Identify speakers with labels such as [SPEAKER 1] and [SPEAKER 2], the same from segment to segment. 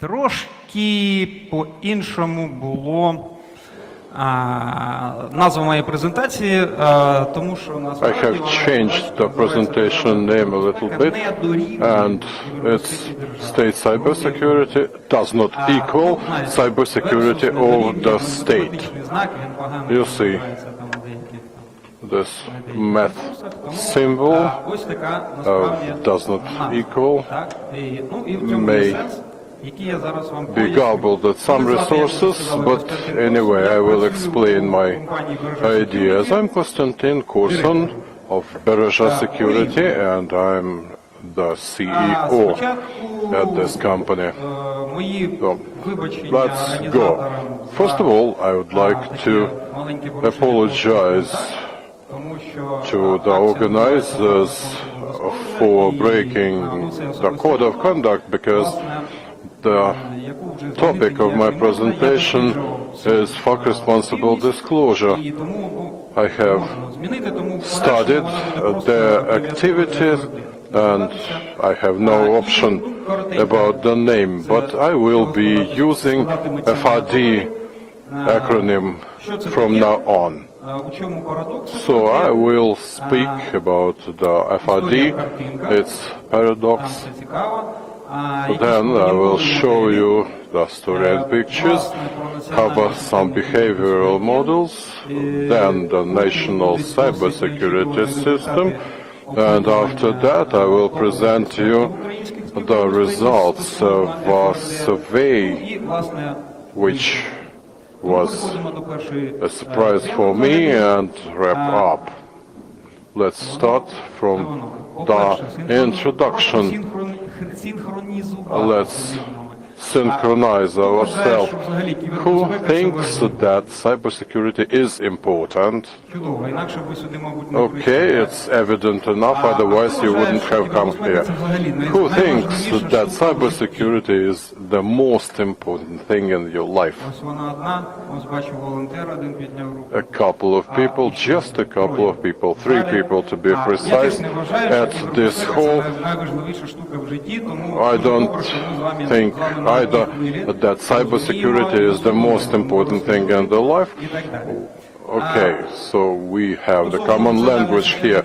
[SPEAKER 1] Трошки по-іншому було назва моєї презентації, тому що
[SPEAKER 2] I have changed the presentation name a little bit, and it's state cybersecurity does not equal cybersecurity of the state. You see this math symbol does not equal, may be garbled at some resources, but anyway, I will explain my ideas. I'm Kostiantyn Korsun of Cybersecurity, and I'm the CEO at this company. So, let's go. First of all, I would like to apologize to the organizers for breaking the code of conduct, because the topic of my presentation is FAQ responsible disclosure. I have studied their activities and I have no option about the name, but I will be using FRD acronym from now on. So I will speak about the FRD, its paradox. Then I will show you the story and pictures, cover some behavioral models, then the national cybersecurity system, and after that I will present you the results of a survey which was a surprise for me, and wrap up. Let's start from the introduction. Let's synchronize ourselves. Who thinks that cybersecurity is important? Okay, it's evident enough, otherwise you wouldn't have come here. Who thinks that cybersecurity is the most important thing in your life? A couple of people, just a couple of people, 3 people to be precise, at this hall. I don't think either that cybersecurity is the most important thing in their life. Okay, so we have the common language here.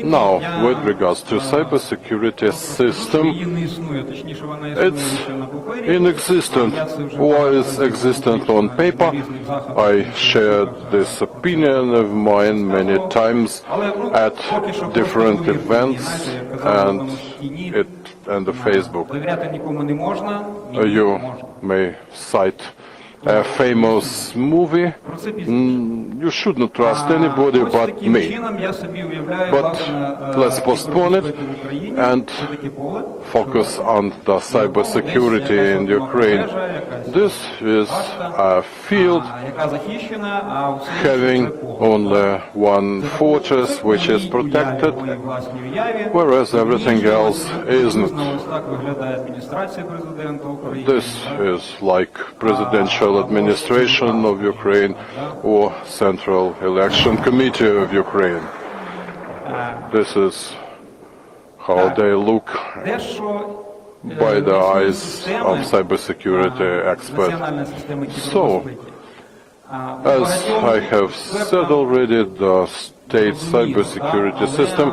[SPEAKER 2] Now, with regards to cybersecurity system, it's inexistent, or is existent on paper. I shared this opinion of mine many times at different events and the Facebook. You may cite a famous movie. You shouldn't trust anybody but me. But let's postpone it and focus on the cybersecurity in Ukraine. This is a field having only one fortress which is protected, whereas everything else isn't. This is like presidential administration of Ukraine or Central Election Committee of Ukraine. This is how they look by the eyes of cybersecurity experts. So, as I have said already, the state cybersecurity system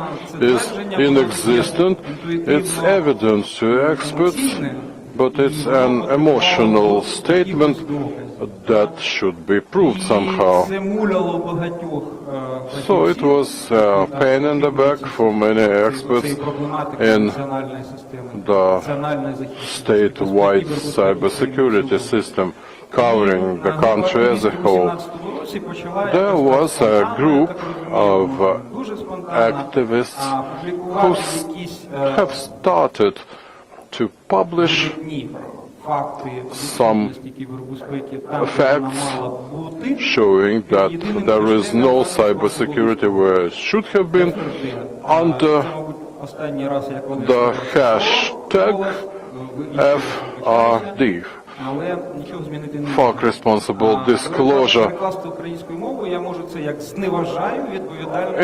[SPEAKER 2] is inexistent. It's evident to experts, but it's an emotional statement that should be proved somehow. So it was a pain in the back for many experts in the statewide cybersecurity system covering the country as a whole. There was a group of activists who have started to publish some facts showing that there is no cybersecurity where it should have been, under the hashtag FRD. FAQ responsible disclosure.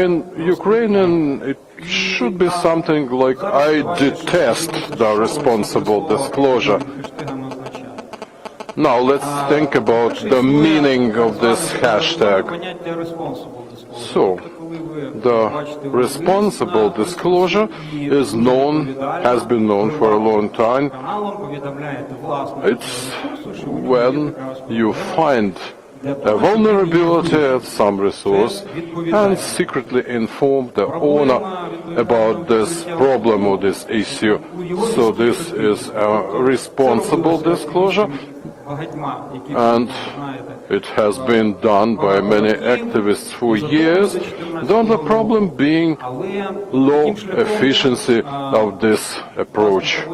[SPEAKER 2] In Ukrainian, it should be something like I detest the responsible disclosure. Now let's think about the meaning of this hashtag. So, the responsible disclosure is known, has been known for a long time. It's when you find a vulnerability at some resource and secretly inform the owner about this problem or this issue. So this is a responsible disclosure, and it has been done by many activists for years. The only problem being low efficiency of this approach.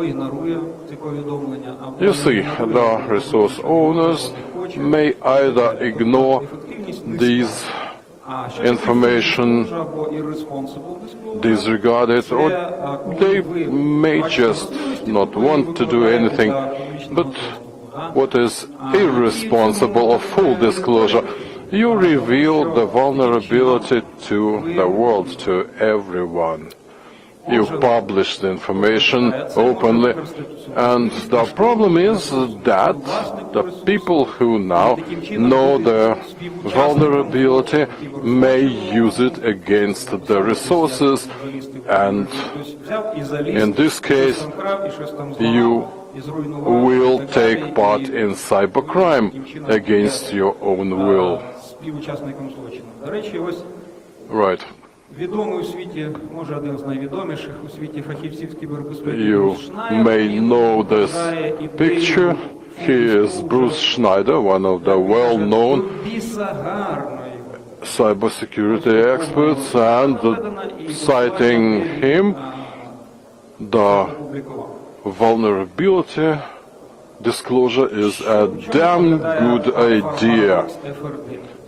[SPEAKER 2] You see, the resource owners may either ignore these information, disregard it, or they may just not want to do anything. But what is irresponsible of full disclosure? You reveal the vulnerability to the world, to everyone. You publish the information openly, and the problem is that the people who now know the vulnerability may use it against the resources, and in this case you will take part in cybercrime against your own will. Right. You may know this picture. He is Bruce Schneider, one of the well-known cybersecurity experts, and citing him, the vulnerability disclosure is a damn good idea.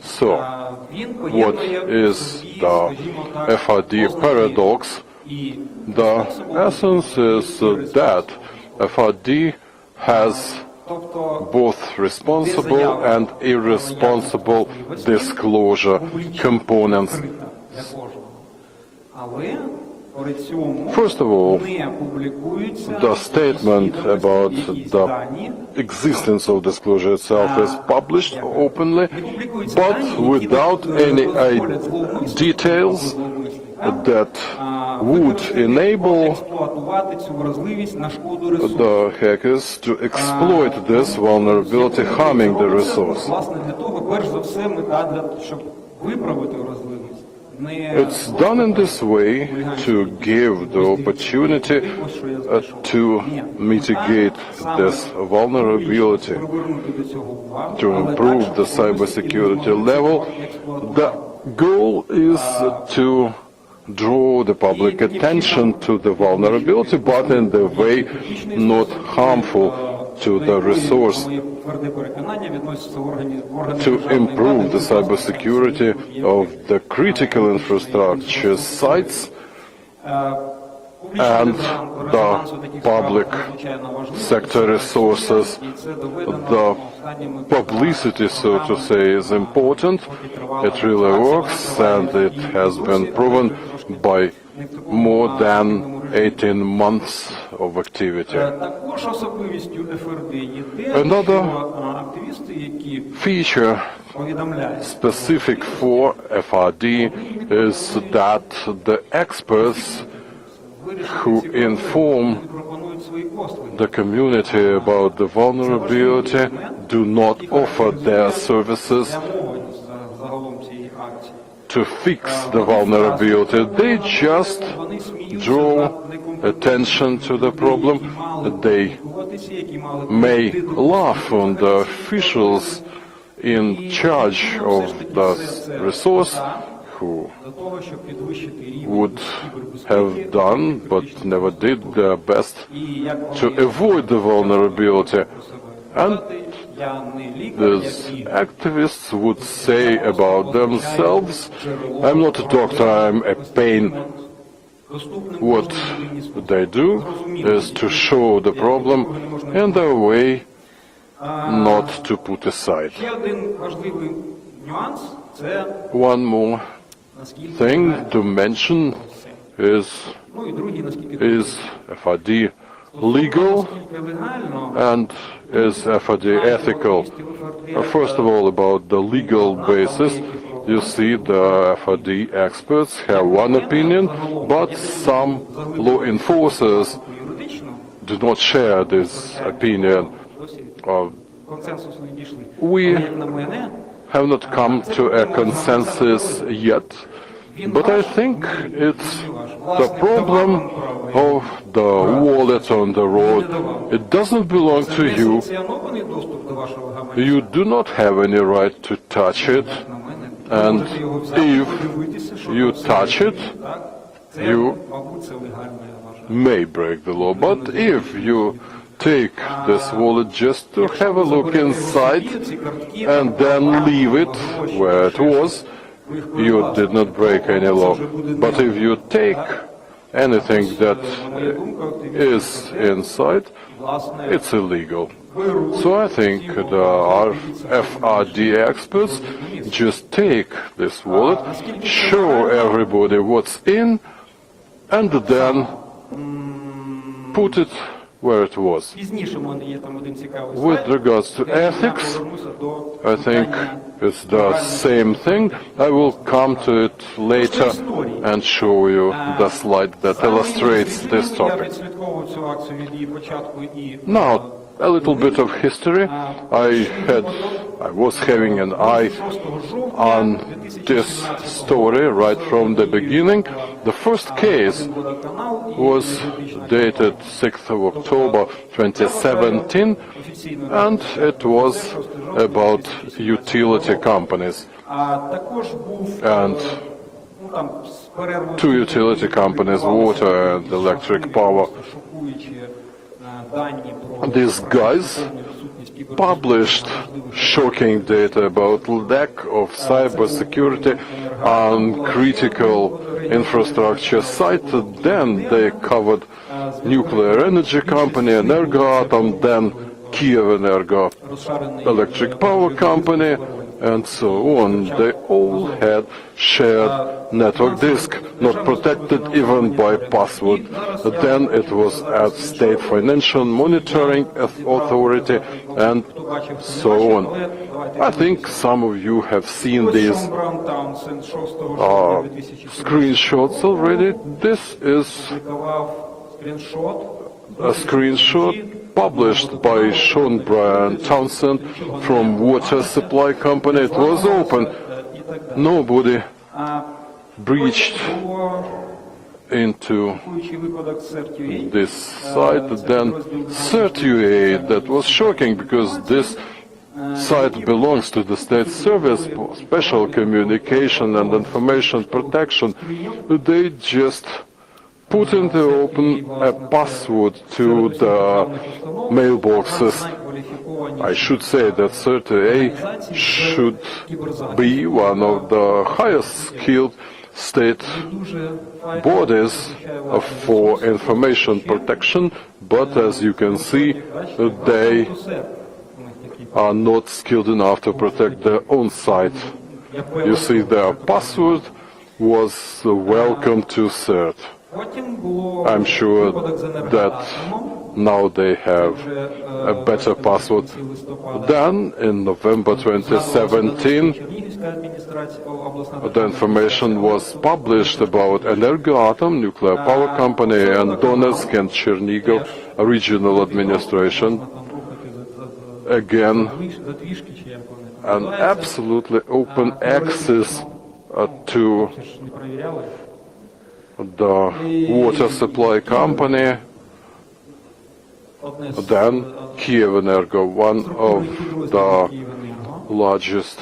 [SPEAKER 2] So, what is the FRD paradox? The essence is that FRD has both responsible and irresponsible disclosure components. First of all, the statement about the existence of disclosure itself is published openly, but without any details that would enable the hackers to exploit this vulnerability, harming the resource. It's done in this way to give the opportunity to mitigate this vulnerability, to improve the cybersecurity level. The goal is to draw the public attention to the vulnerability, but in the way not harmful to the resource, to improve the cybersecurity of the critical infrastructure sites and the public sector resources. The publicity, so to say, is important. It really works, and it has been proven by more than 18 months of activity. Another feature specific for FRD is that the experts who inform the community about the vulnerability do not offer their services to fix the vulnerability. They just draw attention to the problem. They may laugh on the officials in charge of the resource who would have done, but never did, their best to avoid the vulnerability. And these activists would say about themselves, "I'm not a doctor, I'm a pain." What they do is to show the problem and a way not to put aside. One more thing to mention is FRD legal? And is FRD ethical? First of all, about the legal basis, you see the FRD experts have one opinion, but some law enforcers do not share this opinion. We have not come to a consensus yet, but I think it's the problem of the wallet on the road. It doesn't belong to you. You do not have any right to touch it, and if you touch it, you may break the law. But if you take this wallet just to have a look inside and then leave it where it was, you did not break any law. But if you take anything that is inside, it's illegal. So I think our FRD experts just take this wallet, show everybody what's in, and then put it where it was. With regards to ethics, I think it's the same thing. I will come to it later and show you the slide that illustrates this topic. Now, a little bit of history. I was having an eye on this story right from the beginning. The first case was dated 6th of October 2017, and it was about utility companies. And two utility companies, water and electric power. These guys published shocking data about lack of cybersecurity on critical infrastructure sites. Then they covered nuclear energy company, Energoatom, then Kyivenergo electric power company, and so on. They all had shared network disk, not protected even by password. Then it was at State Financial Monitoring Authority, and so on. I think some of you have seen these screenshots already. This is a screenshot published by Sean Brian Townsend from Water Supply Company. It was open. Nobody breached into this site. Then CertUA, that was shocking because this site belongs to the State Service for Special Communication and Information Protection. They just put in the open a password to the mailboxes. I should say that CertUA should be one of the highest skilled state bodies for information protection, but as you can see, they are not skilled enough to protect their own site. You see, their password was welcome to CERT. I'm sure that now they have a better password. Then, in November 2017, the information was published about Energoatom, nuclear power company, and Donetsk and Chernigov regional administration. Again, an absolutely open access to the water supply company. Then Kyivenergo, one of the largest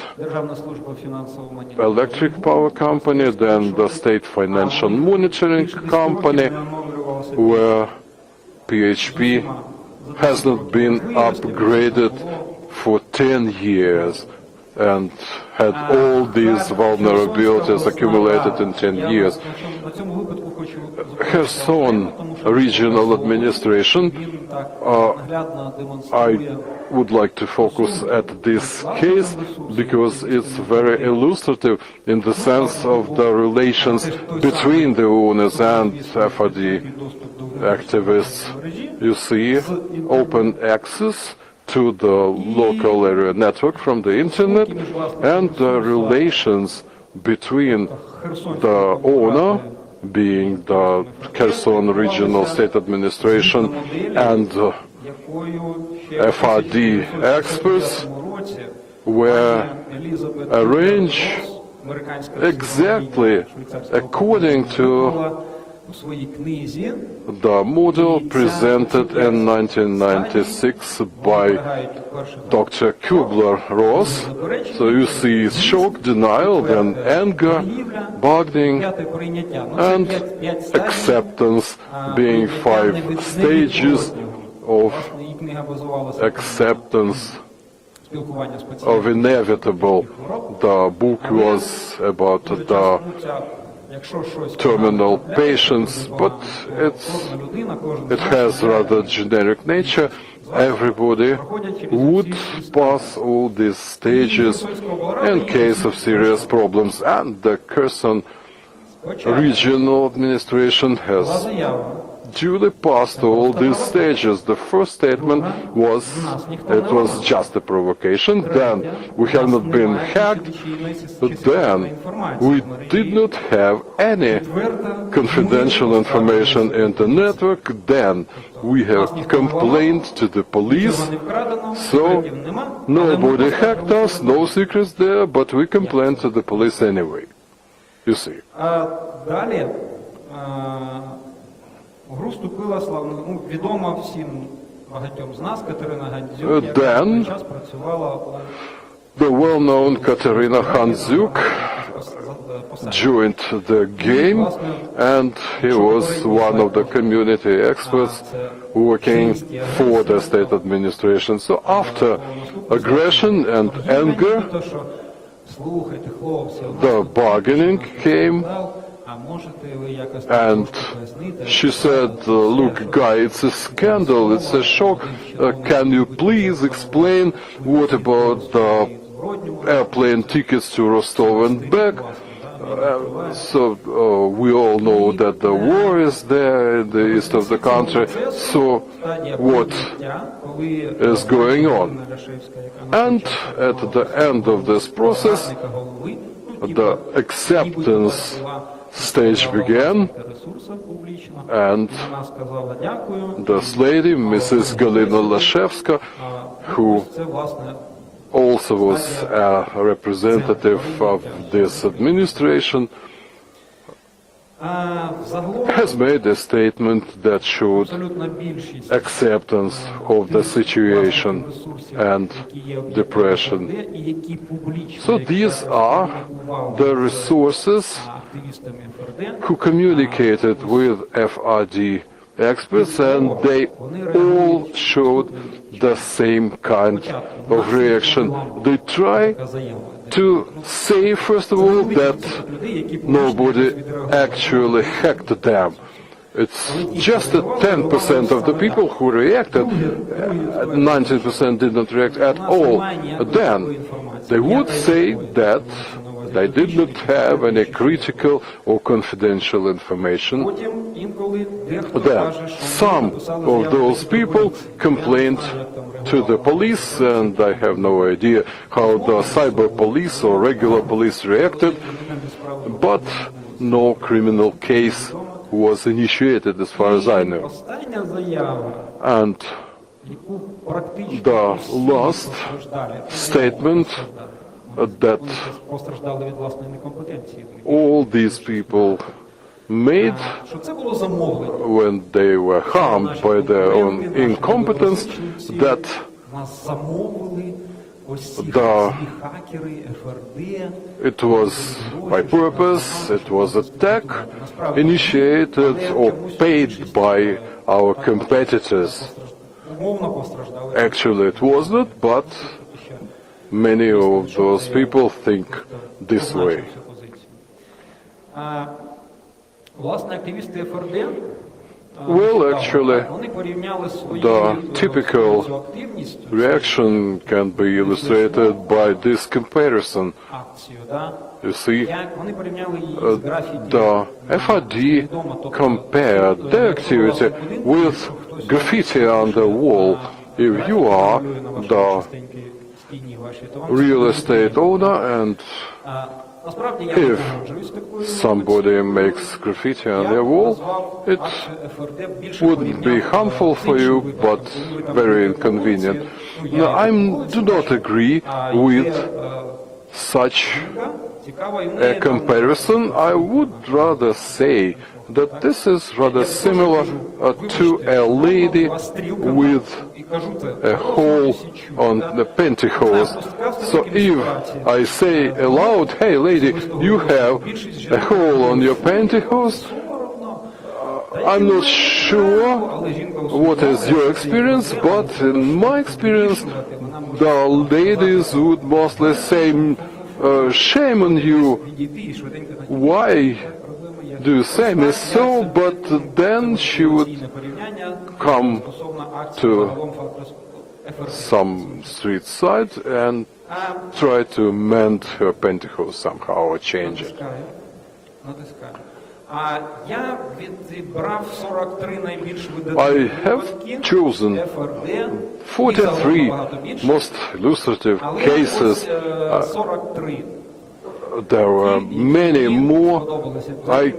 [SPEAKER 2] electric power company, then the State Financial Monitoring Company, where PHP has not been upgraded for 10 years and had all these vulnerabilities accumulated in 10 years. Kherson Regional Administration, I would like to focus at this case because it's very illustrative in the sense of the relations between the owners and FRD activists. You see, open access to the local area network from the internet, and the relations between the owner, being the Korsun regional state administration, and FRD experts were arranged exactly according to the model presented in 1996 by Dr. Kubler-Ross. So you see shock, denial, then anger, bargaining, and acceptance, being 5 stages of acceptance of inevitable. The book was about the terminal patients, but it has rather generic nature. Everybody would pass all these stages in case of serious problems, and the Korsun regional administration has duly passed all these stages. The first statement was it was just a provocation, then we have not been hacked, but then we did not have any confidential information in the network, then we have complained to the police, so nobody hacked us, no secrets there, but we complained to the police anyway. You see.
[SPEAKER 1] Гру вступила відома всім багатьом з нас Катерина Гандзюк, яка час працювала
[SPEAKER 2] the well-known Katerina Handzuk joined the game, and he was one of the community experts working for the state administration. So after aggression and anger, the bargaining came, and she said, look, guy, it's a scandal, it's a shock. Can you please explain what about the airplane tickets to Rostov and back? So we all know that the war is there in the east of the country, so what is going on? And at the end of this process, the acceptance stage began, and this lady, Mrs. Galina Lashevska, who also was a representative of this administration, has made a statement that showed acceptance of the situation and depression. So these are the resources who communicated with FRD experts, and they all showed the same kind of reaction. They try to say, first of all, that nobody actually hacked them. It's just 10% of the people who reacted, 19% did not react at all. Then they would say that they did not have any critical or confidential information. Then some of those people complained to the police, and I have no idea how the cyber police or regular police reacted, but no criminal case was initiated as far as I know. And the last statement that all these people made when they were harmed by their own incompetence, that it was by purpose, it was attack initiated or paid by our competitors. Actually it was not, but many of those people think this way. Well, actually, the typical reaction can be illustrated by this comparison. You see, the FRD compared their activity with graffiti on the wall If you are the real estate owner and if somebody makes graffiti on their wall, it wouldn't be harmful for you, but very inconvenient. Now, I do not agree with such a comparison. I would rather say that this is rather similar to a lady with a hole on the pantyhose. So if I say aloud, hey lady, you have a hole on your pantyhose, I'm not sure what is your experience, but in my experience, the ladies would mostly say, shame on you, why do you say me so? But then she would come to some street side and try to mend her pantyhose somehow or change it. I have chosen 43 most illustrative cases. There were many more. I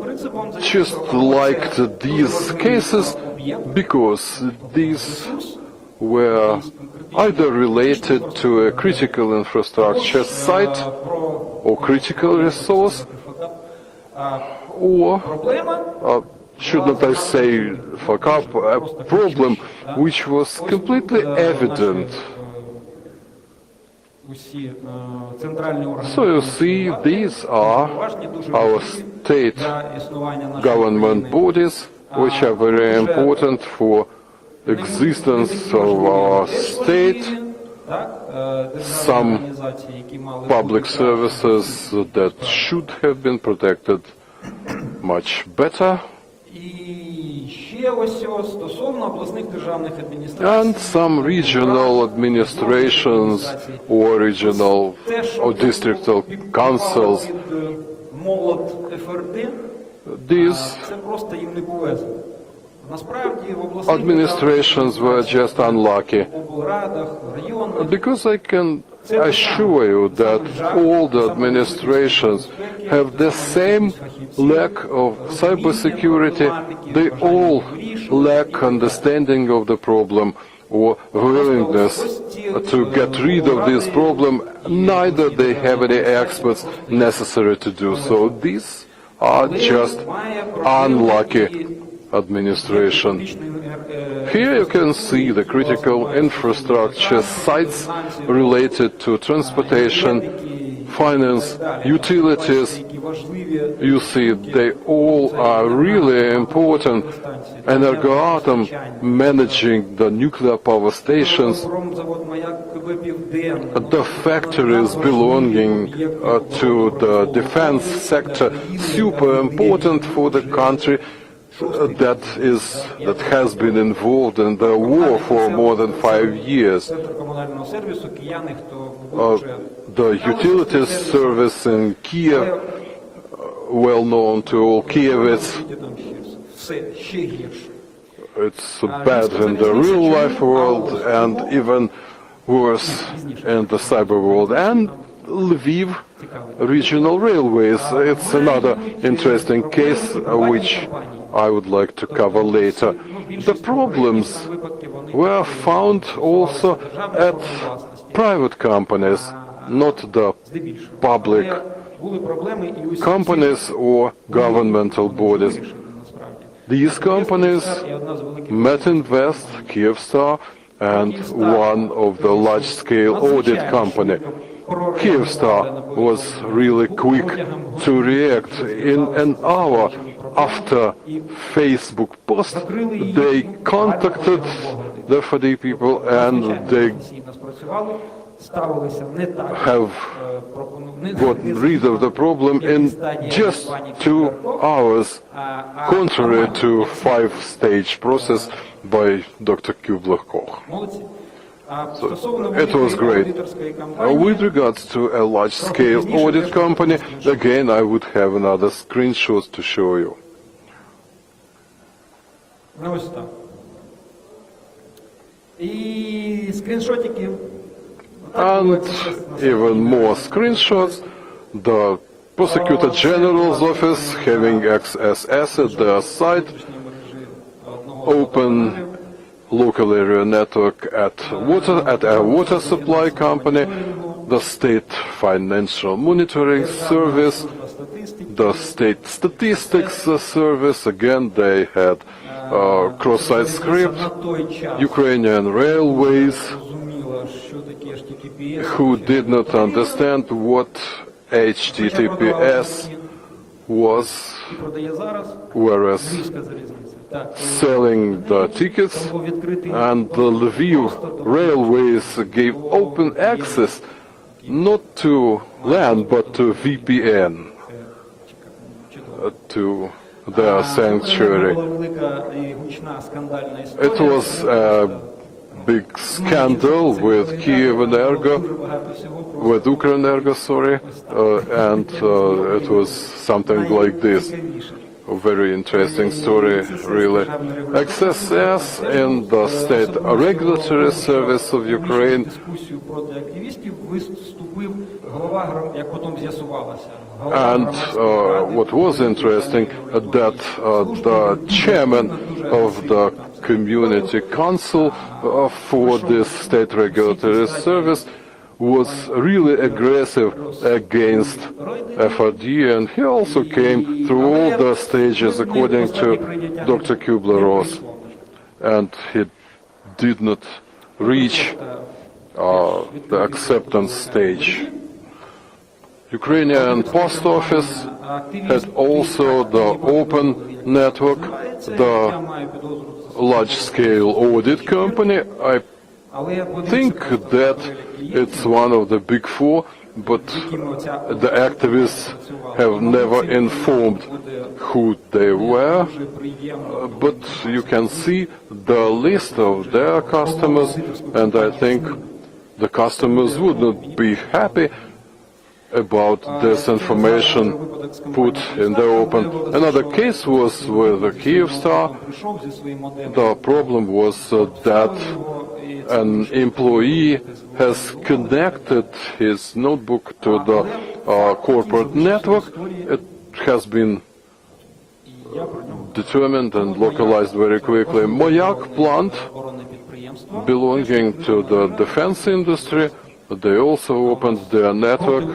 [SPEAKER 2] just liked these cases because these were either related to a critical infrastructure site or critical resource, or shouldn't I say fuck up, a problem which was completely evident. So you see, these are our state government bodies, which are very important for existence of our state. Some public services that should have been protected much better. And some regional administrations or regional or districtal councils. These administrations were just unlucky, because I can assure you that all the administrations have the same lack of cybersecurity. They all lack understanding of the problem or willingness to get rid of this problem. Neither they have any experts necessary to do so. These are just unlucky administration. Here you can see the critical infrastructure sites related to transportation, finance, utilities. You see, they all are really important. Energoatom managing the nuclear power stations, the factories belonging to the defense sector, super important for the country that has been involved in the war for more than 5 years. The utilities service in Kiev, well known to all Kievites. It's bad in the real life world and even worse in the cyber world. And Lviv regional railways, it's another interesting case which I would like to cover later. The problems were found also at private companies, not the public companies or governmental bodies. These companies, Metinvest, Kyivstar, and one of the large-scale audit company. Kyivstar was really quick to react. In an hour after Facebook post, they contacted the FRD people and they have got rid of the problem in just 2 hours, contrary to 5-stage process by Dr. Kubler-Koch. So it was great. With regards to a large-scale audit company, again, I would have another screenshot to show you.
[SPEAKER 1] І скріншотики.
[SPEAKER 2] And even more screenshots. The Prosecutor General's office having XSS at their site, open local area network at a water supply company, the state financial monitoring service, the state statistics service. Again, they had cross-site script, Ukrainian railways, who did not understand what HTTPS was, whereas selling the tickets, and the Lviv railways gave open access not to land but to VPN, to their sanctuary. It was a big scandal with Kyivenergo, with Ukrenergo, and it was something like this. A very interesting story, really. XSS in the State Regulatory Service of Ukraine. And what was interesting, that the chairman of the Community Council for this State Regulatory Service was really aggressive against FRD, and he also came through all the stages according to Dr. Kubler-Ross, and he did not reach the acceptance stage. Ukrainian Post Office had also the open network, the large-scale audit company. I think that it's one of the big four, but the activists have never informed who they were. But you can see the list of their customers, and I think the customers would not be happy about this information put in the open. Another case was with the Kyivstar. The problem was that an employee has connected his notebook to the corporate network. It has been determined and localized very quickly. Mayak plant, belonging to the defense industry, they also opened their network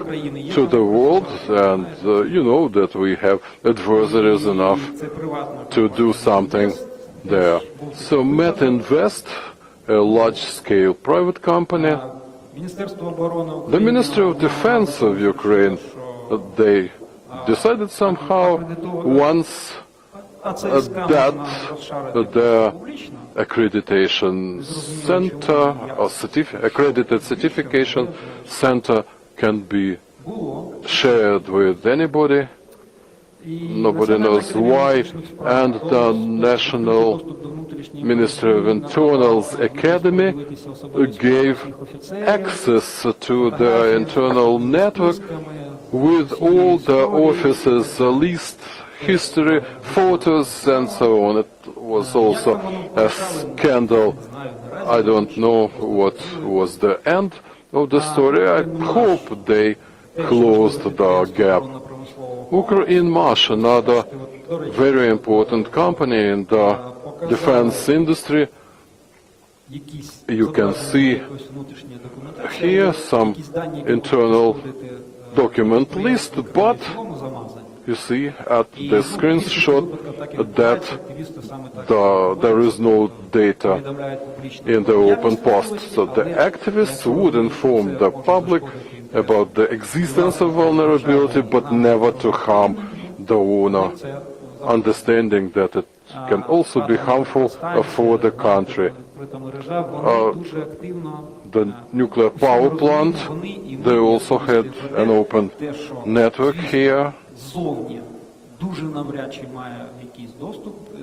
[SPEAKER 2] to the world, and you know that we have adversaries enough to do something there. So Metinvest, a large-scale private company, the Ministry of Defense of Ukraine, they decided somehow once that the accreditation center or accredited certification center can be shared with anybody. Nobody knows why, and the National Ministry of Internal's Academy gave access to the internal network with all the officers' list, history, photos, and so on. It was also a scandal. I don't know what was the end of the story. I hope they closed the gap. Ukrinmash, another very important company in the defense industry. You can see here some internal document list, but you see at the screenshot that there is no data in the open post. So the activists would inform the public about the existence of vulnerability, but never to harm the owner, understanding that it can also be harmful for the country. The nuclear power plant, they also had an open network here.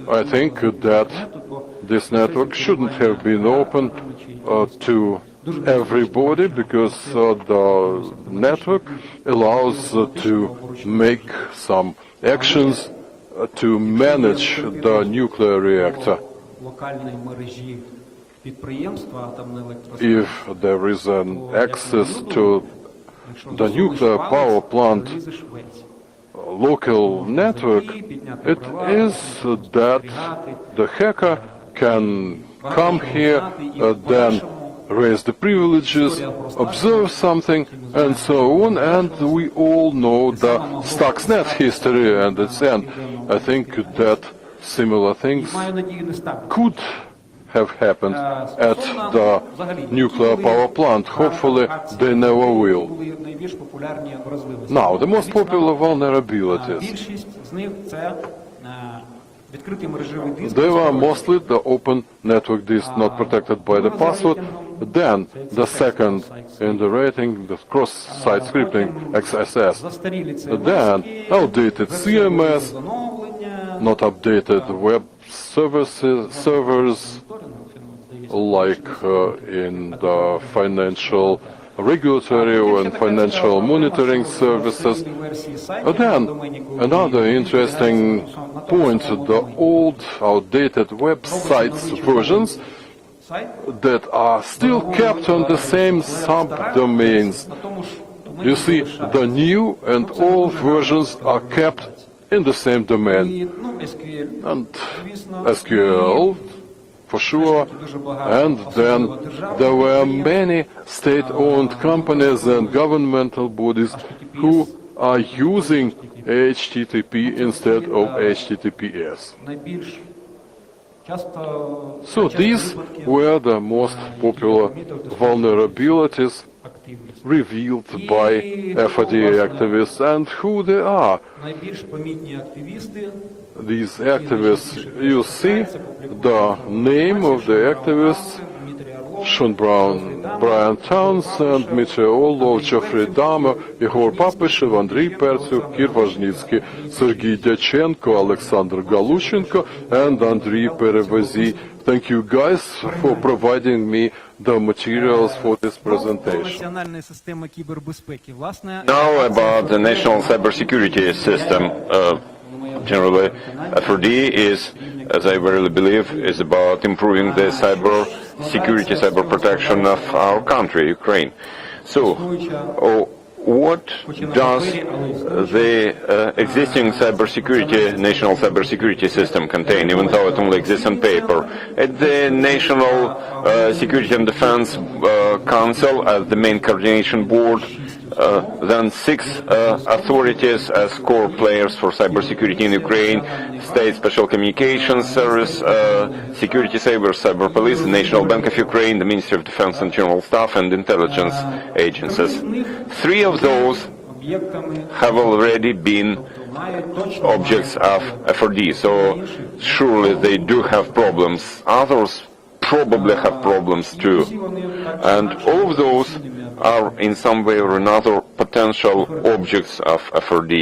[SPEAKER 2] I think that this network shouldn't have been open to everybody, because the network allows to make some actions to manage the nuclear reactor.
[SPEAKER 1] підприємства атомної електростанції,
[SPEAKER 2] if there is an access to the nuclear power plant local network, it is that the hacker can come here, then raise the privileges, observe something, and so on, and we all know the Stuxnet history and its end. I think that similar things
[SPEAKER 1] маю надію, не ставлять.
[SPEAKER 2] could have happened at the nuclear power plant. Hopefully, they never will.
[SPEAKER 1] Були найбільш популярні вразливості.
[SPEAKER 2] Now, the most popular vulnerabilities.
[SPEAKER 1] Більшість з них це відкриті мережеві диски.
[SPEAKER 2] They were mostly the open network disk not protected by the password. Then, the second in the rating, the cross-site scripting, XSS.
[SPEAKER 1] Застарілі
[SPEAKER 2] Then, outdated CMS,
[SPEAKER 1] оновлення,
[SPEAKER 2] not updated web servers, like in the financial regulatory and financial monitoring services. Then, another interesting point, the old, outdated websites versions that are still kept on the same subdomains. You see, the new and old versions are kept in the same domain. And SQL, for sure, and then there were many state-owned companies and governmental bodies who are using HTTP instead of HTTPS. So these were the most popular vulnerabilities revealed by FRD activists, and who they are.
[SPEAKER 1] найбільш помітні активісти
[SPEAKER 2] These activists, you see the name of the activists: Sean Brown, Brian Townsend, Dmitry Orlov, Jeffrey Dahmer, Igor Papyshev, Andriy Pertsev, Kir Vazhnitsky, Sergei Dyachenko, Alexander Galuchenko, and Andriy Perevozy. Thank you guys for providing me the materials for this presentation.
[SPEAKER 1] національної системи кібербезпеки. Власне,
[SPEAKER 3] Now about the national cybersecurity system. Generally, FRD is, as I verily believe, is about improving the cyber security, cyber protection of our country, Ukraine. So, what does the existing national cybersecurity system contain, even though it only exists on paper? At the National Security and Defense Council, as the main coordination board, then 6 authorities as core players for cybersecurity in Ukraine: State Special Communications Service, Security Savers, Cyber Police, the National Bank of Ukraine, the Ministry of Defense and General Staff, and intelligence agencies. 3 of those have already been objects of FRD, so surely they do have problems. Others probably have problems too. And all of those are in some way or another potential objects of FRD.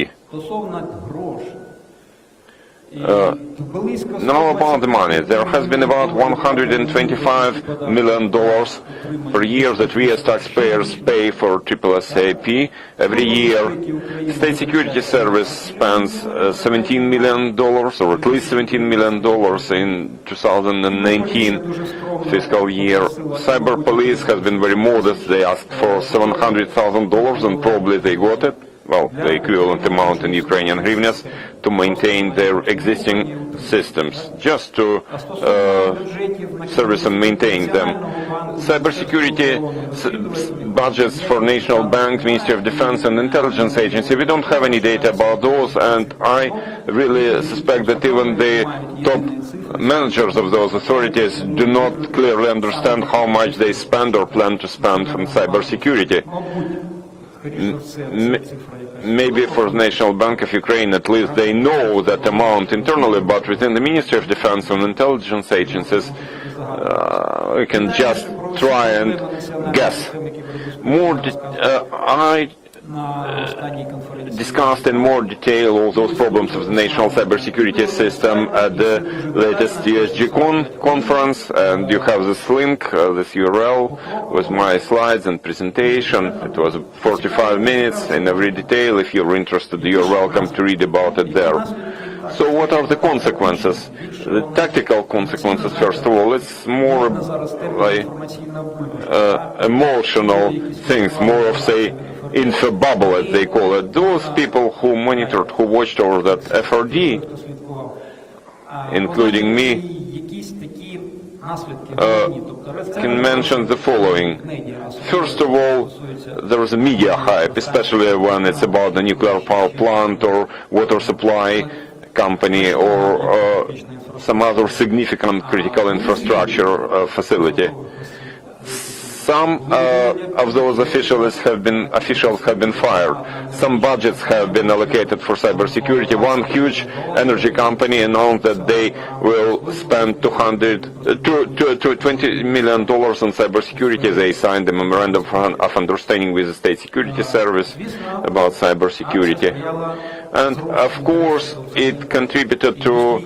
[SPEAKER 3] Now about the money. There has been about $125 million per year that we as taxpayers pay for SSAP every year. State Security Service spends $17 million, or at least $17 million in 2019 fiscal year. Cyber Police has been very modest. They asked for $700,000 and probably they got it. Well, the equivalent amount in Ukrainian hryvnias, to maintain their existing systems, just to service and maintain them. Cybersecurity budgets for National Bank, Ministry of Defense and Intelligence Agency, we don't have any data about those, and I really suspect that even the top managers of those authorities do not clearly understand how much they spend or plan to spend on cybersecurity. Maybe for the National Bank of Ukraine, at least they know that amount internally, but within the Ministry of Defense and Intelligence agencies, we can just try and guess. I discussed in more detail all those problems of the national cybersecurity system at the latest DSG-Con conference, and you have this link, this URL, with my slides and presentation. It was 45 minutes in every detail. If you're interested, you're welcome to read about it there. So what are the consequences? The tactical consequences, first of all, it's more like emotional things, more of, say, info bubble, as they call it. Those people who monitored, who watched over that FRD, including me, can mention the following. First of all, there is a media hype, especially when it's about the nuclear power plant or water supply company or some other significant critical infrastructure facility. Some of those officials have been fired. Some budgets have been allocated for cybersecurity. One huge energy company announced that they will spend $20 million on cybersecurity. They signed a memorandum of understanding with the State Security Service about cybersecurity. And of course, it contributed to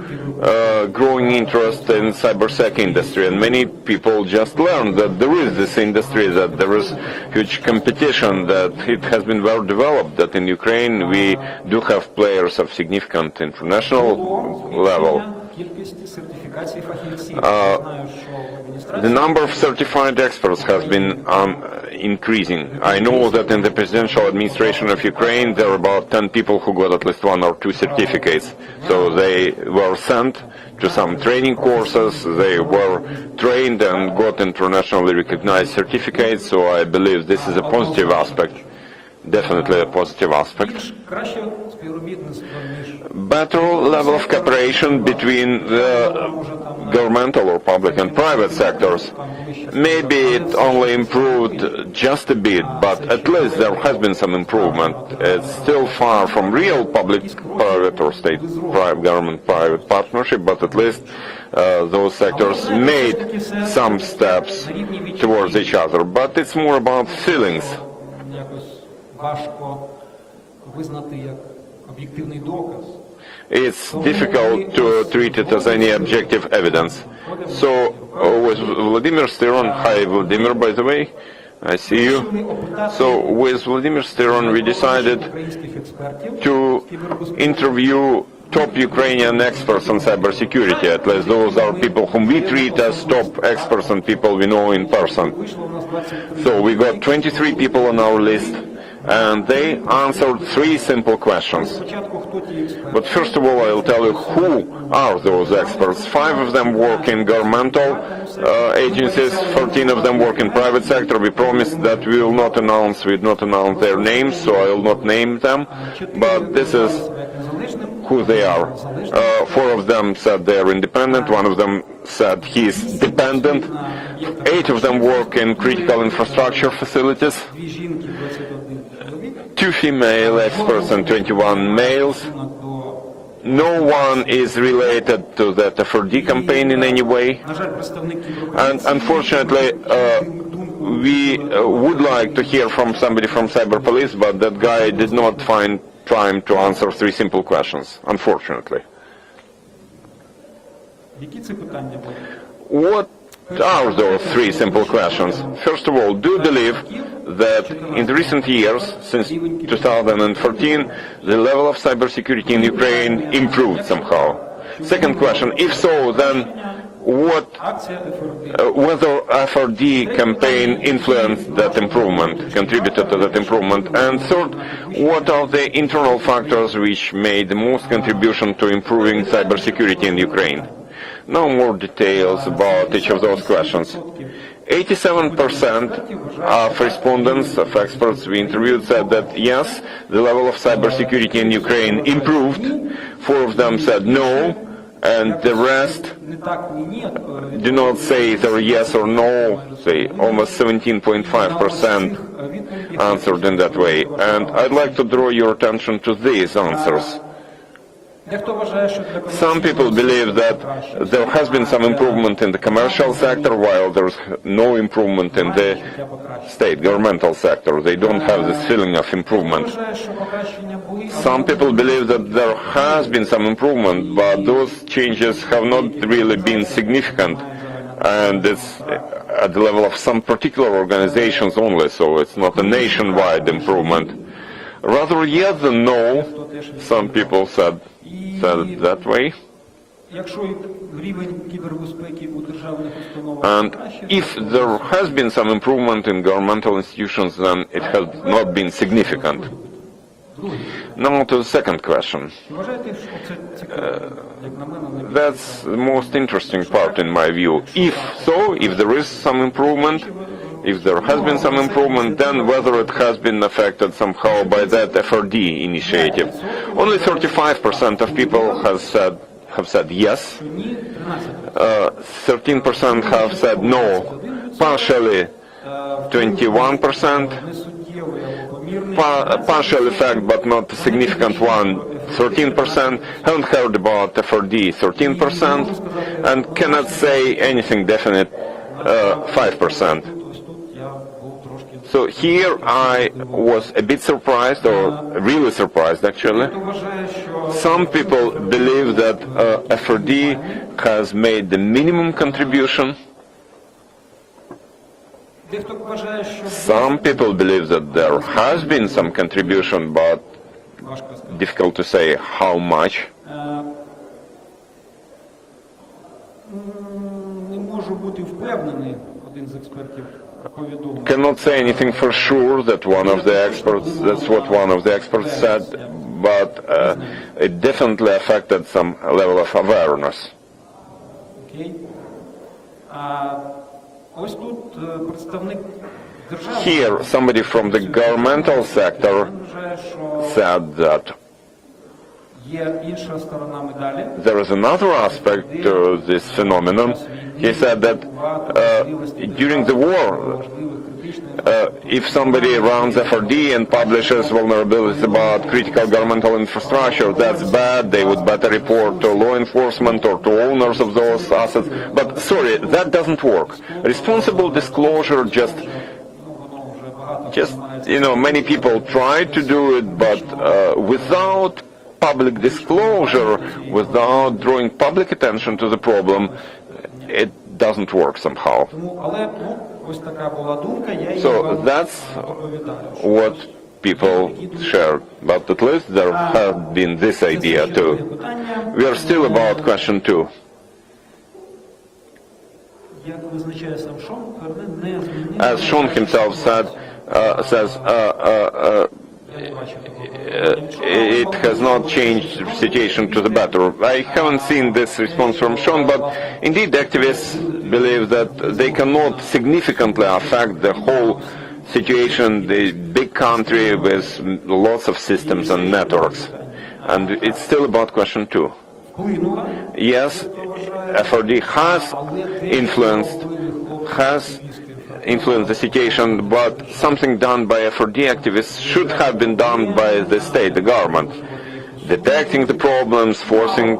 [SPEAKER 3] growing interest in cybersec industry. And many people just learned that there is this industry, that there is huge competition, that it has been well developed, that in Ukraine we do have players of significant international level. The number of certified experts has been increasing. I know that in the presidential administration of Ukraine there are about 10 people who got at least 1 or 2 certificates. So they were sent to some training courses, they were trained and got internationally recognized certificates, so I believe this is a positive aspect, definitely a positive aspect. Better level of cooperation between the governmental or public and private sectors. Maybe it only improved just a bit, but at least there has been some improvement. It's still far from real public-private or state-government-private partnership, but at least those sectors made some steps towards each other. But it's more about feelings. It's difficult to treat it as any objective evidence. So with Vladimir Stiron, hi Vladimir, by the way, I see you. So with Vladimir Stiron we decided to interview top Ukrainian experts on cybersecurity. At least those are people whom we treat as top experts and people we know in person. So we got 23 people on our list, and they answered 3 simple questions. But first of all, I'll tell you who are those experts. 5 of them work in governmental agencies, 13 of them work in private sector. We promised that we'd not announce their names, so I'll not name them, but this is who they are. 4 of them said they are independent, 1 of them said he's dependent, 8 of them work in critical infrastructure facilities, 2 female experts and 21 males. No one is related to that FRD campaign in any way. And unfortunately, we would like to hear from somebody from Cyber Police, but that guy did not find time to answer 3 simple questions, unfortunately. What are those 3 simple questions? First of all, do you believe that in the recent years, since 2014, the level of cybersecurity in Ukraine improved somehow? Second question, if so, then whether FRD campaign influenced that improvement, contributed to that improvement? And third, what are the internal factors which made the most contribution to improving cybersecurity in Ukraine? Now more details about each of those questions. 87% of respondents, of experts we interviewed, said that yes, the level of cybersecurity in Ukraine improved. 4 of them said no, and the rest do not say either yes or no. Say almost 17.5% answered in that way. And I'd like to draw your attention to these answers. Some people believe that there has been some improvement in the commercial sector, while there's no improvement in the state governmental sector. They don't have this feeling of improvement. Some people believe that there has been some improvement, but those changes have not really been significant, and it's at the level of some particular organizations only, so it's not a nationwide improvement. Rather yes than no, some people said said it that way.
[SPEAKER 1] Якщо рівень кібербезпеки у державних установах
[SPEAKER 3] And
[SPEAKER 1] краще,
[SPEAKER 3] if there has been some improvement in governmental institutions, then it has not been significant. Now to the second question.
[SPEAKER 1] вважаєте, що це цікаво, як на мене, найбільше
[SPEAKER 3] That's the most interesting part in my view. If so, if there is some improvement, if there has been some improvement, then whether it has been affected somehow by that FRD initiative. Only 35% of people have said yes. 13% have said no, partially 21%, partial effect but not a significant one, 13%, haven't heard about FRD, 13%, and cannot say anything definite, 5%. So here I was a bit surprised, or really surprised actually. Some people believe that FRD has made the minimum contribution. Some people believe that there has been some contribution, but difficult to say how much.
[SPEAKER 1] Не можу бути впевнений, один з експертів повідомив.
[SPEAKER 3] Cannot say anything for sure that that's what one of the experts said, but it definitely affected some level of awareness.
[SPEAKER 1] Окей. Ось тут представник держави.
[SPEAKER 3] Here, somebody from the governmental sector
[SPEAKER 1] Вважає, що
[SPEAKER 3] said that
[SPEAKER 1] є інша сторона медалі.
[SPEAKER 3] there is another aspect to this phenomenon. He said that during the war, if somebody runs FRD and publishes vulnerabilities about critical governmental infrastructure, that's bad. They would better report to law enforcement or to owners of those assets. But sorry, that doesn't work. Responsible disclosure just many people try to do it, but without public disclosure, without drawing public attention to the problem, it doesn't work somehow. So that's what people shared, but at least there have been this idea too. We are still about question 2. As Sean himself says, it has not changed the situation to the better. I haven't seen this response from Sean, but indeed activists believe that they cannot significantly affect the whole situation, the big country with lots of systems and networks. And it's still about question 2. Yes, FRD has influenced the situation, but something done by FRD activists should have been done by the state, the government. Detecting the problems, forcing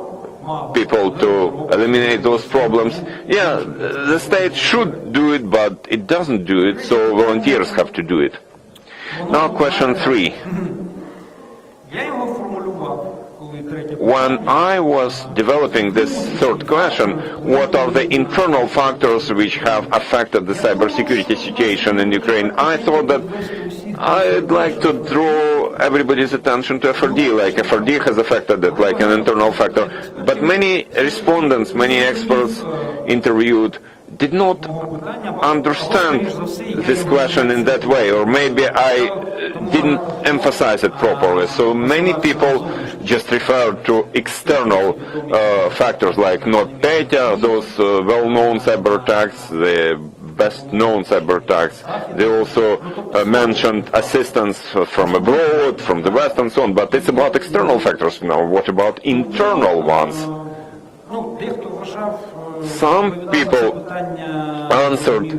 [SPEAKER 3] people to eliminate those problems. Yeah, the state should do it, but it doesn't do it, so volunteers have to do it. Now question 3. When I was developing this third question, what are the internal factors which have affected the cybersecurity situation in Ukraine, I thought that I'd like to draw everybody's attention to FRD, like FRD has affected it, like an internal factor. But many respondents, many experts interviewed did not understand this question in that way, or maybe I didn't emphasize it properly. So many people just referred to external factors like NotPetya, those well-known cyber attacks, the best-known cyber attacks. They also mentioned assistance from abroad, from the West, and so on. But it's about external factors now. What about internal ones? Some people answered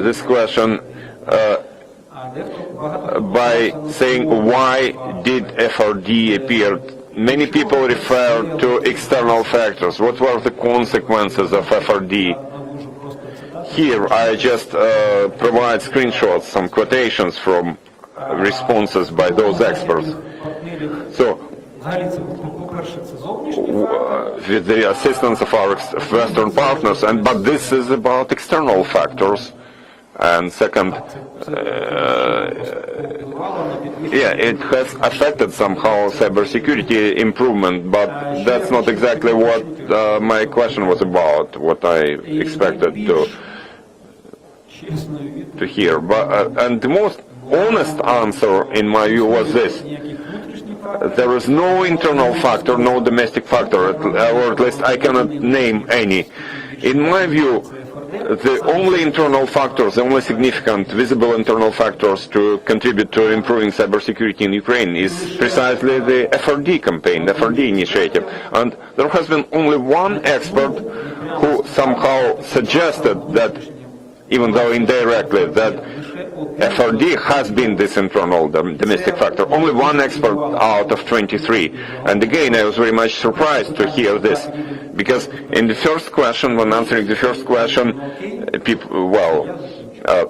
[SPEAKER 3] this question by saying, why did FRD appear? Many people refer to external factors. What were the consequences of FRD? Here I just provide screenshots, some quotations from responses by those experts. So, with the assistance of our Western partners, but this is about external factors. And second, yeah, it has affected somehow cybersecurity improvement, but that's not exactly what my question was about, what I expected to hear. But and the most honest answer, in my view, was this: there is no internal factor, no domestic factor, or at least I cannot name any. In my view, the only internal factors, the only significant visible internal factors to contribute to improving cybersecurity in Ukraine is precisely the FRD campaign, the FRD initiative. And there has been only one expert who somehow suggested that, even though indirectly, that FRD has been this internal domestic factor. Only one expert out of 23. And again, I was very much surprised to hear this, because in the first question, when answering the first question, people, whether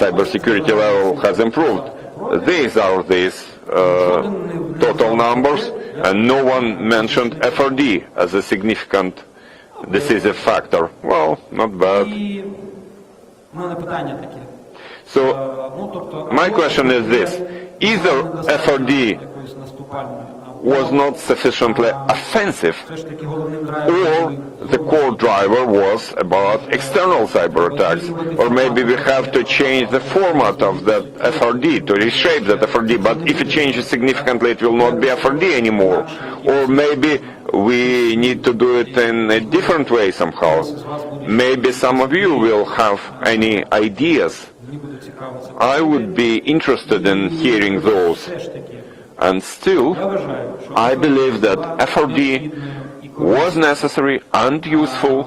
[SPEAKER 3] cybersecurity level has improved, these are total numbers, and no one mentioned FRD as a significant decisive factor. Well, not bad. So, my question is this: either FRD was not sufficiently offensive, or the core driver was about external cyber attacks, or maybe we have to change the format of that FRD, to reshape that FRD, but if it changes significantly it will not be FRD anymore, or maybe we need to do it in a different way somehow. Maybe some of you will have any ideas. I would be interested in hearing those. And still, I believe that FRD was necessary and useful.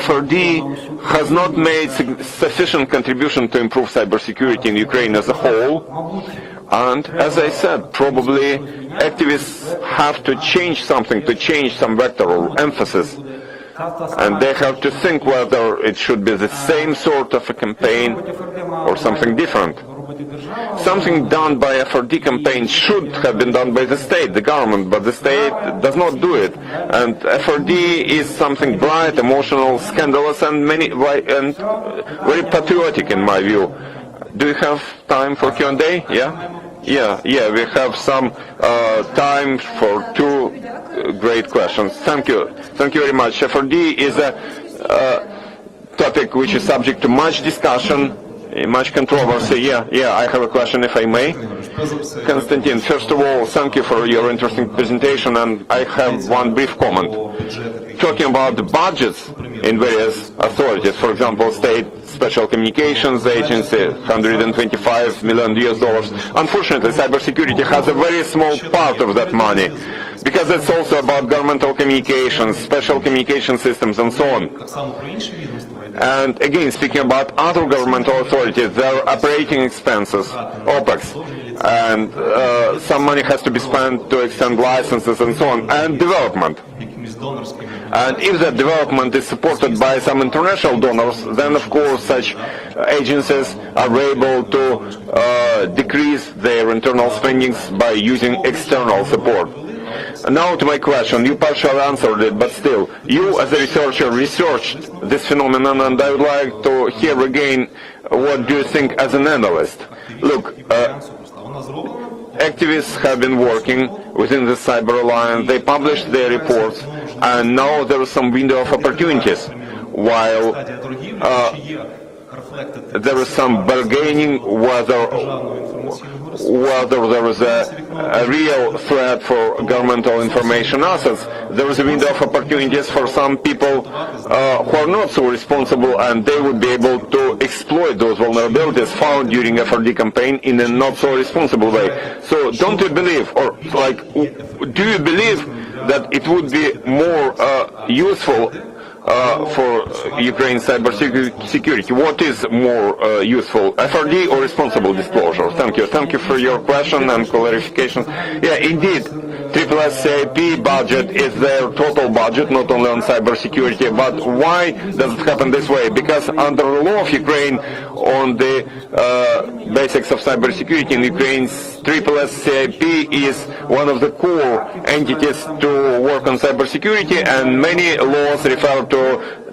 [SPEAKER 3] FRD has not made sufficient contribution to improve cybersecurity in Ukraine as a whole. And as I said, probably activists have to change something, to change some vector or emphasis. And they have to think whether it should be the same sort of a campaign or something different. Something done by a FRD campaign should have been done by the state, the government, but the state does not do it. And FRD is something bright, emotional, scandalous, and very patriotic in my view. Do you have time for Q&A? Yeah, we have some time for two great questions. Thank you very much. FRD is a topic which is subject to much discussion, much controversy. Yeah, I have a question, if I may. Konstantin, first of all, thank you for your interesting presentation, and I have one brief comment. Talking about the budgets in various authorities, for example, State Special Communications Agency, $125 million. Unfortunately, cybersecurity has a very small part of that money, because it's also about governmental communications, special communication systems, and so on. And again, speaking about other governmental authorities, their operating expenses, OPEX, and some money has to be spent to extend licenses and so on, and development. And if that development is supported by some international donors, then of course such agencies are able to decrease their internal spendings by using external support. Now to my question, you partially answered it, but still, you as a researcher researched this phenomenon, and I would like to hear again what do you think as an analyst. Look, activists have been working within the Cyber Alliance, they published their reports, and now there is some window of opportunities, while there is some bargaining whether there is a real threat for governmental information assets. There is a window of opportunities for some people who are not so responsible, and they would be able to exploit those vulnerabilities found during FRD campaign in a not so responsible way. So don't you believe, or do you believe that it would be more useful for Ukraine's cybersecurity? What is more useful, FRD or responsible disclosure? Thank you for your question and clarification. Yeah, indeed, SSCIP budget is their total budget, not only on cybersecurity. But why does it happen this way? Because under the law of Ukraine, on the basics of cybersecurity in Ukraine, SSCIP is one of the core entities to work on cybersecurity, and many laws refer to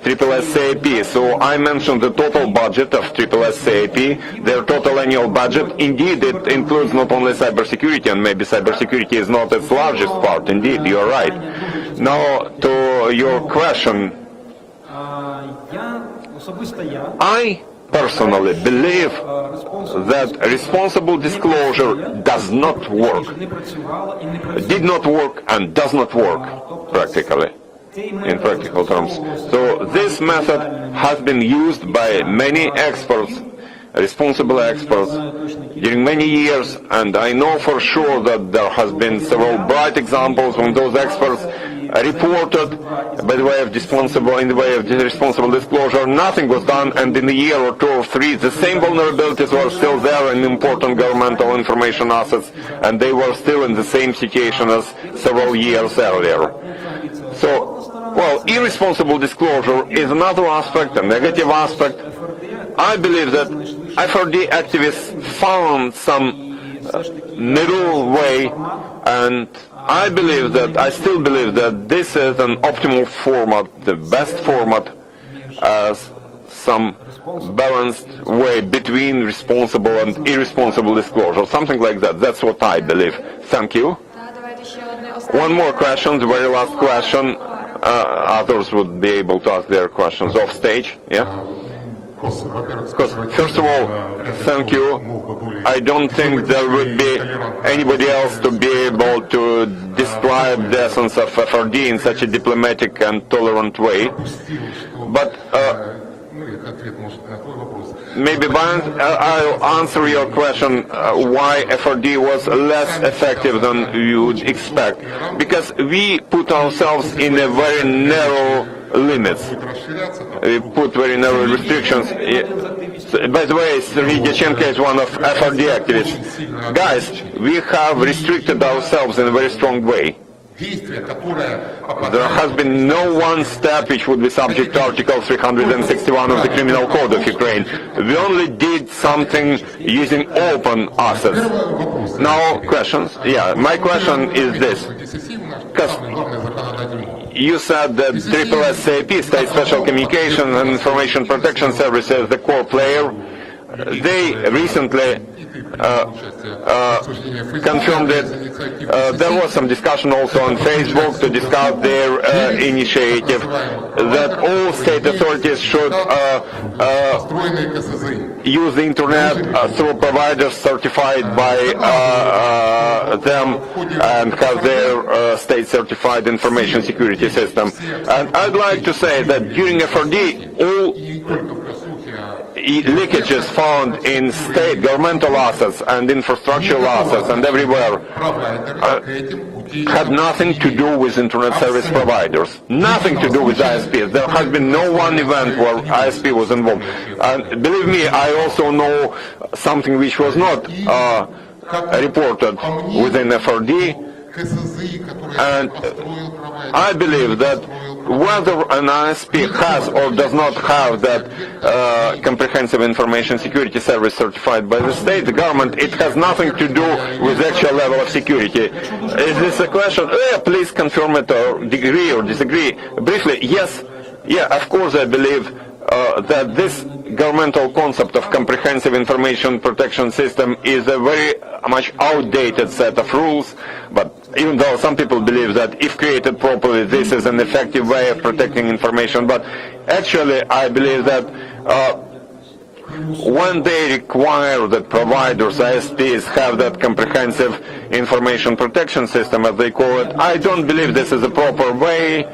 [SPEAKER 3] SSCAP. So I mentioned the total budget of SSCAP, their total annual budget. Indeed, it includes not only cybersecurity, and maybe cybersecurity is not its largest part. Indeed, you are right. Now, to your question, I personally believe that responsible disclosure does not work, did not work, and does not work practically, in practical terms. So this method has been used by many experts, responsible experts, during many years, and I know for sure that there has been several bright examples when those experts reported by the way of responsible disclosure, nothing was done, and in a year or 2 or 3, the same vulnerabilities were still there in important governmental information assets, and they were still in the same situation as several years earlier. So, well, irresponsible disclosure is another aspect, a negative aspect. I believe that FRD activists found some middle way, and I still believe that this is an optimal format, the best format, as some balanced way between responsible and irresponsible disclosure, something like that. That's what I believe. Thank you. One more question, the very last question. Others would be able to ask their questions off stage. Yeah. First of all, thank you. I don't think there would be anybody else to be able to describe the essence of FRD in such a diplomatic and tolerant way. But maybe I'll answer your question why FRD was less effective than you would expect. Because we put ourselves in a very narrow limits. We put very narrow restrictions. By the way, Sergei Dyachenko is one of FRD activists. Guys, we have restricted ourselves in a very strong way. There has been no one step which would be subject to Article 361 of the Criminal Code of Ukraine. We only did something using open assets. Now, questions? Yeah, my question is this. Because you said that SSCAP, State Special Communication and Information Protection Service, is the core player. They recently confirmed it. There was some discussion also on Facebook to discuss their initiative that all state authorities should use the internet through providers certified by them and have their state-certified information security system. And I'd like to say that during FRD, all leakages found in state governmental assets and infrastructural assets and everywhere had nothing to do with internet service providers, nothing to do with ISPs. There has been no one event where ISP was involved. And believe me, I also know something which was not reported within FRD, and I believe that whether an ISP has or does not have that comprehensive information security service certified by the state, the government, it has nothing to do with the actual level of security. Is this a question? Please confirm it or agree or disagree. Briefly, yes. Yeah, of course I believe that this governmental concept of comprehensive information protection system is a very much outdated set of rules, but even though some people believe that if created properly this is an effective way of protecting information, but actually I believe that when they require that providers, ISPs, have that comprehensive information protection system, as they call it, I don't believe this is a proper way.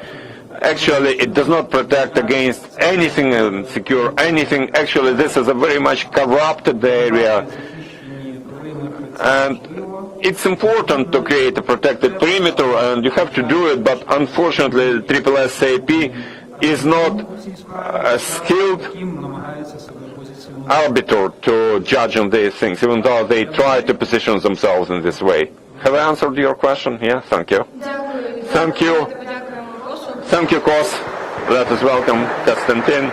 [SPEAKER 3] Actually, it does not protect against anything and secure anything. Actually, this is a very much corrupted area. And it's important to create a protected perimeter, and you have to do it, but unfortunately, the SSCAP is not a skilled arbiter to judge on these things, even though they try to position themselves in this way. Have I answered your question? Yeah, thank you. Thank you. Thank you, Kos. Let us welcome Kostiantyn.